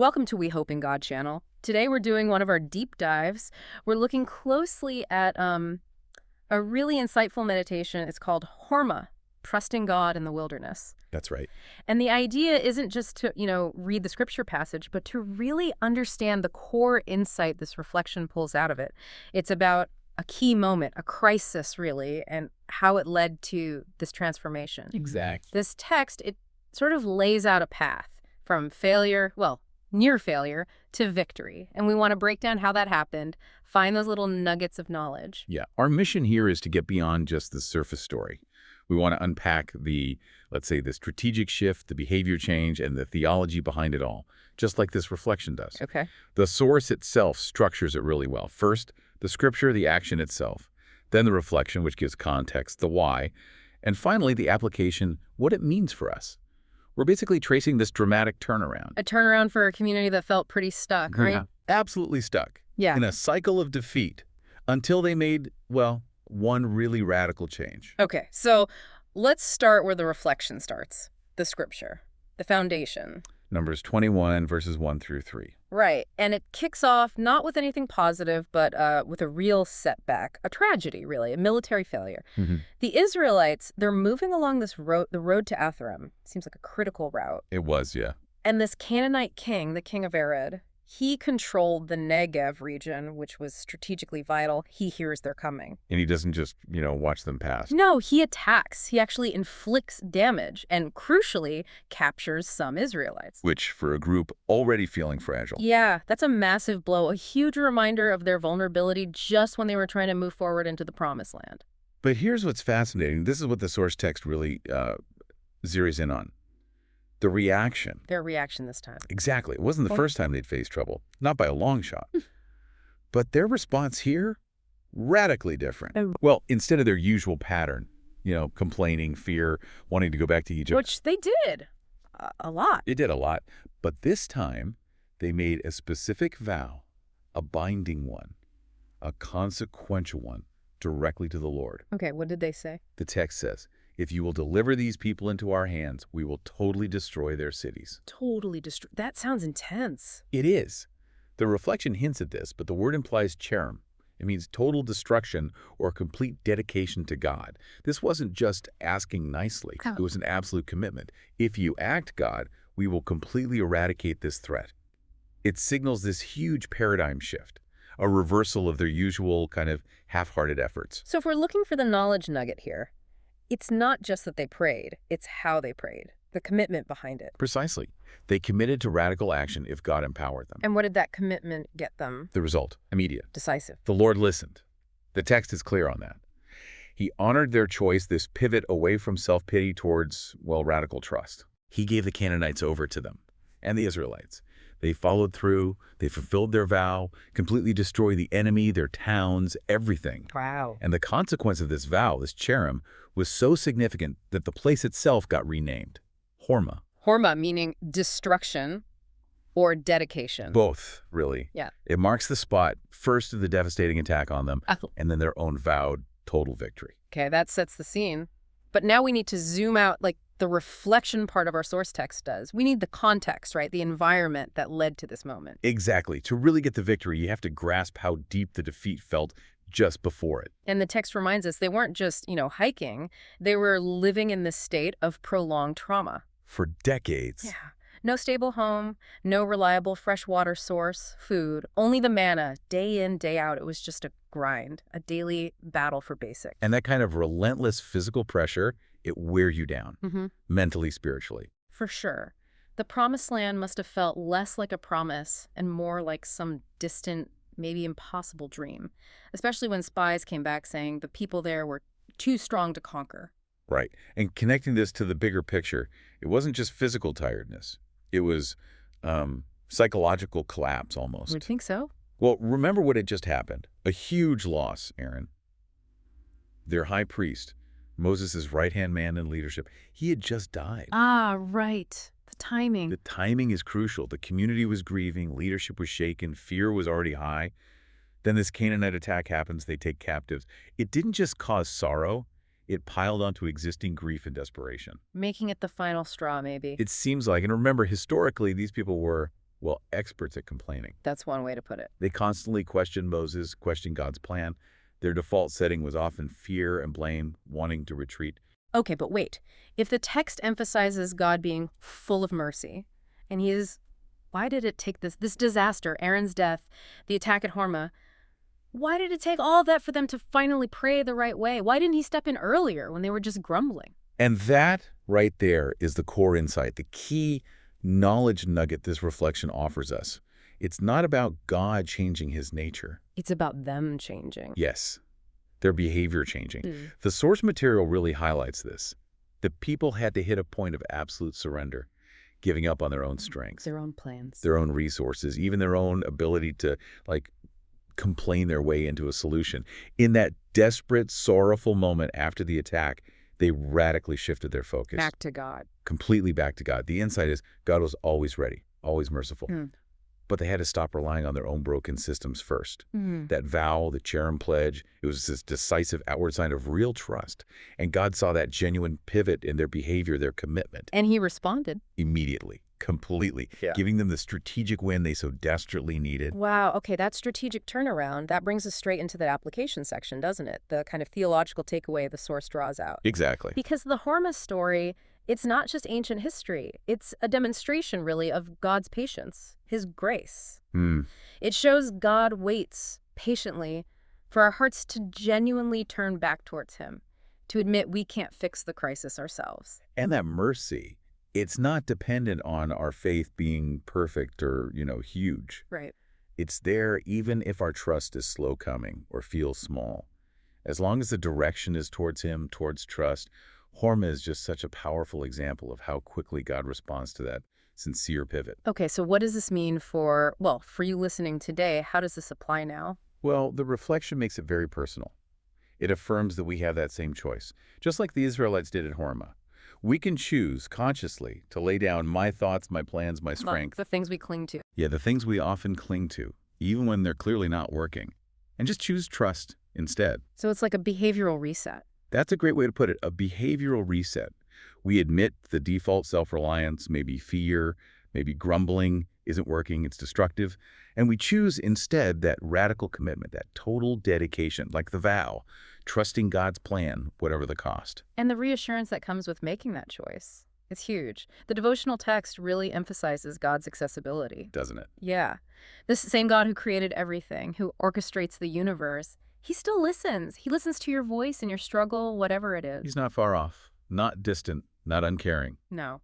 Welcome to We Hope in God channel. Today we're doing one of our deep dives. We're looking closely at a really insightful meditation. It's called Hormah, Trusting God in the Wilderness. That's right. And the idea isn't just to, read the scripture passage, but to really understand the core insight this reflection pulls out of it. It's about a key moment, a crisis really, and how it led to this transformation. Exactly. This text, it sort of lays out a path from failure, near failure, to victory. And we want to break down how that happened, find those little nuggets of knowledge. Yeah. Our mission here is to get beyond just the surface story. We want to unpack let's say, the strategic shift, the behavior change, and the theology behind it all, just like this reflection does. Okay. The source itself structures it really well. First, the scripture, the action itself. Then the reflection, which gives context, the why. And finally, the application, what it means for us. We're basically tracing this dramatic turnaround. A turnaround for a community that felt pretty stuck, right? Yeah. Absolutely stuck. Yeah. In a cycle of defeat until they made, one really radical change. Okay, so let's start where the reflection starts. The scripture, the foundation. Numbers 21, verses 1 through 3. Right, and it kicks off not with anything positive, but with a real setback, a tragedy, really, a military failure. The Israelites, they're moving along the road to Atharim. Seems like a critical route. It was, yeah. And this Canaanite king, the king of Arad, he controlled the Negev region, which was strategically vital. He hears they're coming. And he doesn't just, watch them pass. No, he attacks. He actually inflicts damage and, crucially, captures some Israelites. Which, for a group already feeling fragile. Yeah, that's a massive blow, a huge reminder of their vulnerability just when they were trying to move forward into the Promised Land. But here's what's fascinating. This is what the source text really zeroes in on. The reaction. Their reaction this time. Exactly. It wasn't the first time they'd faced trouble. Not by a long shot. But their response here, radically different. Well, instead of their usual pattern, complaining, fear, wanting to go back to Egypt. Which they did. A lot. It did a lot. But this time, they made a specific vow, a binding one, a consequential one, directly to the Lord. Okay, what did they say? The text says, if you will deliver these people into our hands, we will totally destroy their cities. Totally destroy. That sounds intense. It is. The reflection hints at this, but the word implies cherem. It means total destruction or complete dedication to God. This wasn't just asking nicely. Oh. It was an absolute commitment. If you act, God, we will completely eradicate this threat. It signals this huge paradigm shift, a reversal of their usual kind of half-hearted efforts. So if we're looking for the knowledge nugget here, it's not just that they prayed, it's how they prayed, the commitment behind it. Precisely. They committed to radical action if God empowered them. And what did that commitment get them? The result, immediate. Decisive. The Lord listened. The text is clear on that. He honored their choice, this pivot away from self-pity towards, radical trust. He gave the Canaanites over to them, and the Israelites. They followed through, they fulfilled their vow, completely destroyed the enemy, their towns, everything. Wow. And the consequence of this vow, this cherem, was so significant that the place itself got renamed Hormah. Hormah meaning destruction or dedication. Both, really. Yeah. It marks the spot, first of the devastating attack on them, Uh-huh. and then their own vowed total victory. Okay, that sets the scene. But now we need to zoom out like the reflection part of our source text does. We need the context, right? The environment that led to this moment. Exactly. To really get the victory, you have to grasp how deep the defeat felt just before it. And the text reminds us they weren't just, hiking. They were living in this state of prolonged trauma. For decades. Yeah. No stable home, no reliable fresh water source, food, only the manna, day in, day out. It was just a grind, a daily battle for basics. And that kind of relentless physical pressure, it wears you down, mentally, spiritually. For sure. The Promised Land must have felt less like a promise and more like some distant, maybe impossible dream, especially when spies came back saying the people there were too strong to conquer. Right. And connecting this to the bigger picture, it wasn't just physical tiredness. It was psychological collapse almost. Would think so? Well, remember what had just happened. A huge loss, Aaron. Their high priest, Moses' right-hand man in leadership, he had just died. Ah, right. The timing. The timing is crucial. The community was grieving, leadership was shaken, fear was already high. Then this Canaanite attack happens, they take captives. It didn't just cause sorrow, it piled onto existing grief and desperation. Making it the final straw, maybe. It seems like, and remember, historically, these people were Well, experts at complaining. That's one way to put it. They constantly questioned Moses, questioned God's plan. Their default setting was often fear and blame, wanting to retreat. Okay, but wait. If the text emphasizes God being full of mercy, and he is, why did it take this disaster, Aaron's death, the attack at Hormah, why did it take all that for them to finally pray the right way? Why didn't he step in earlier when they were just grumbling? And that right there is the core insight, the key knowledge nugget this reflection offers us. It's not about God changing his nature. It's about them changing. Yes, their behavior changing. The source material really highlights this. The people had to hit a point of absolute surrender, giving up on their own strengths, Their own plans. their own resources, even their own ability to, complain their way into a solution. In that desperate, sorrowful moment after the attack, they radically shifted their focus. Back to God. Completely back to God. The insight is God was always ready, always merciful. Mm. But they had to stop relying on their own broken systems first. That vow, the Cherem pledge, it was this decisive outward sign of real trust. And God saw that genuine pivot in their behavior, their commitment. And he responded. Immediately, completely, giving them the strategic win they so desperately needed. Wow, okay, that strategic turnaround, that brings us straight into the application section, doesn't it? The kind of theological takeaway the source draws out. Exactly. Because the Hormah story, it's not just ancient history. It's a demonstration, really, of God's patience, his grace. It shows God waits patiently for our hearts to genuinely turn back towards him, to admit we can't fix the crisis ourselves. And that mercy, it's not dependent on our faith being perfect or, huge. Right. It's there even if our trust is slow coming or feels small. As long as the direction is towards him, towards trust, Hormah is just such a powerful example of how quickly God responds to that sincere pivot. Okay, so what does this mean for you listening today? How does this apply now? Well, the reflection makes it very personal. It affirms that we have that same choice, just like the Israelites did at Hormah. We can choose consciously to lay down my thoughts, my plans, my strength. The things we cling to. Yeah, the things we often cling to, even when they're clearly not working, and just choose trust instead. So it's like a behavioral reset. That's a great way to put it, a behavioral reset. We admit the default self-reliance, maybe fear, maybe grumbling isn't working, it's destructive, and we choose instead that radical commitment, that total dedication, like the vow, trusting God's plan, whatever the cost. And the reassurance that comes with making that choice. It's huge. The devotional text really emphasizes God's accessibility. Doesn't it? Yeah. This same God who created everything, who orchestrates the universe, he still listens. He listens to your voice and your struggle, whatever it is. He's not far off, not distant, not uncaring. No.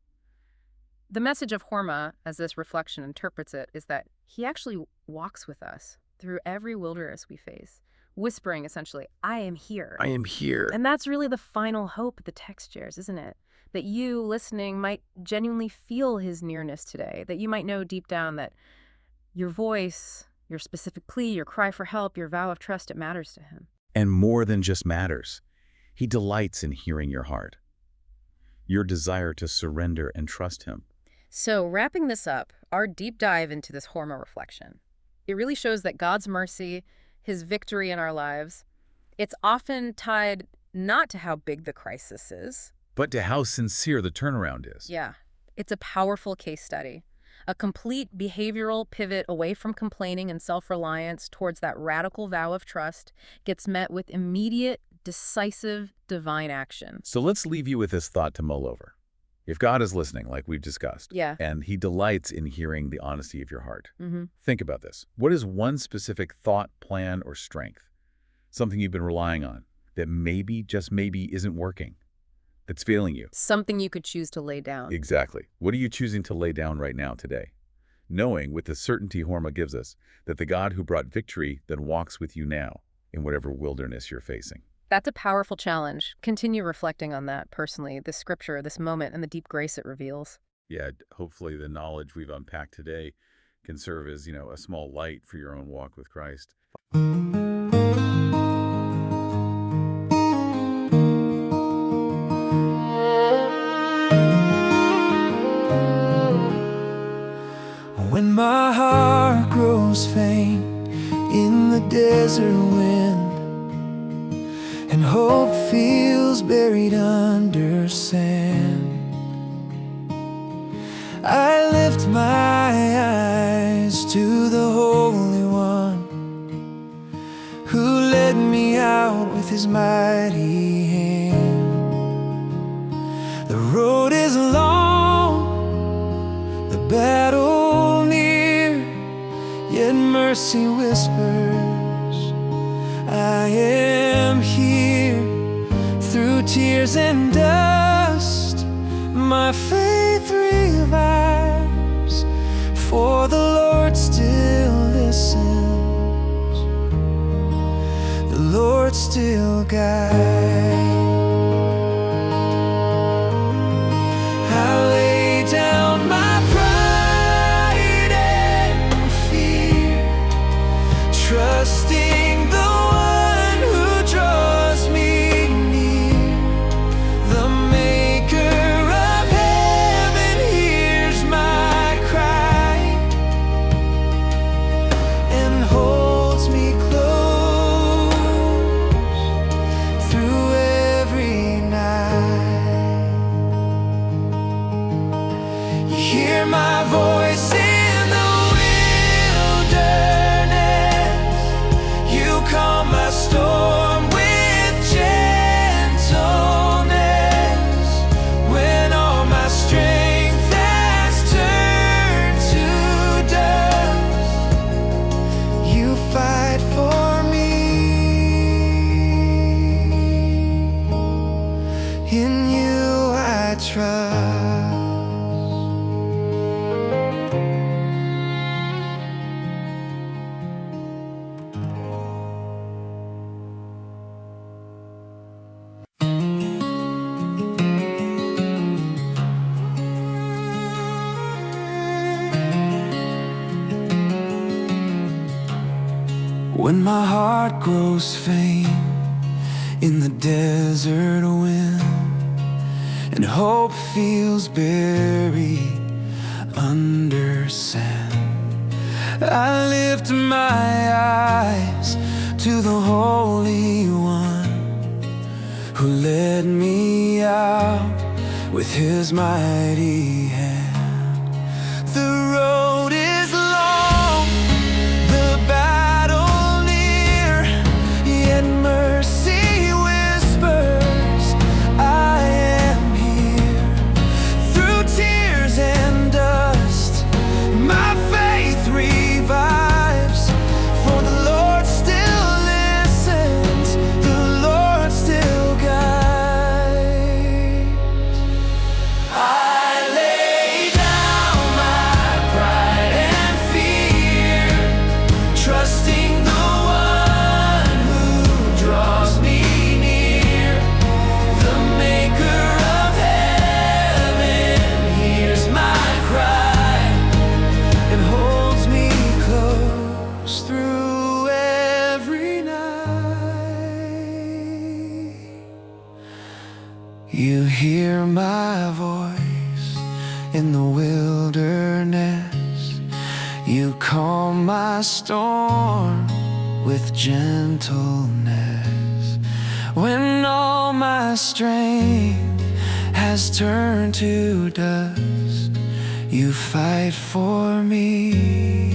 The message of Hormah, as this reflection interprets it, is that he actually walks with us through every wilderness we face, whispering essentially, I am here. I am here. And that's really the final hope the text shares, isn't it? That you, listening, might genuinely feel his nearness today, that you might know deep down that your voice, your specific plea, your cry for help, your vow of trust, it matters to him. And more than just matters, he delights in hearing your heart, your desire to surrender and trust him. So wrapping this up, our deep dive into this Hormah reflection, it really shows that God's mercy, his victory in our lives, it's often tied not to how big the crisis is, but to how sincere the turnaround is. Yeah. It's a powerful case study. A complete behavioral pivot away from complaining and self-reliance towards that radical vow of trust gets met with immediate, decisive, divine action. So let's leave you with this thought to mull over. If God is listening, like we've discussed, and he delights in hearing the honesty of your heart, think about this. What is one specific thought, plan, or strength, something you've been relying on, that maybe, just maybe, isn't working, that's failing you? Something you could choose to lay down. Exactly. What are you choosing to lay down right now today? Knowing with the certainty Hormah gives us that the God who brought victory then walks with you now in whatever wilderness you're facing. That's a powerful challenge. Continue reflecting on that personally, this scripture, this moment, and the deep grace it reveals. Yeah, hopefully the knowledge we've unpacked today can serve as, a small light for your own walk with Christ. When my heart grows faint in the desert wind, and hope feels buried under sand, I lift my eyes his mighty hand. The road is long, the battle near, yet mercy whispers, I am here. Through tears and dust, my faith revives, for the Lord still listens, the Lord still guides. I lay down my pride and fear, trusting the one who draws me near. The maker of heaven hears my cry and holds me close through every night. You hear my voice in the wilderness, you calm my storm with gentleness. When all my strength has turned to dust, you fight for me. In you I trust. When my heart grows faint in the desert wind, and hope feels buried under sand, I lift my eyes to the Holy One who led me out with his mighty hand. The road is long, the battle near, yet mercy whispers, I am here. Through tears and dust, my faith revives, for the Lord still listens, the Lord still guides. I lay down my pride and fear, trusting the one who draws me near. The maker of heaven hears my cry and holds me close through every night. You hear my voice in the wilderness, you calm my storm with gentleness. When all my strength has turned to dust, you fight for me.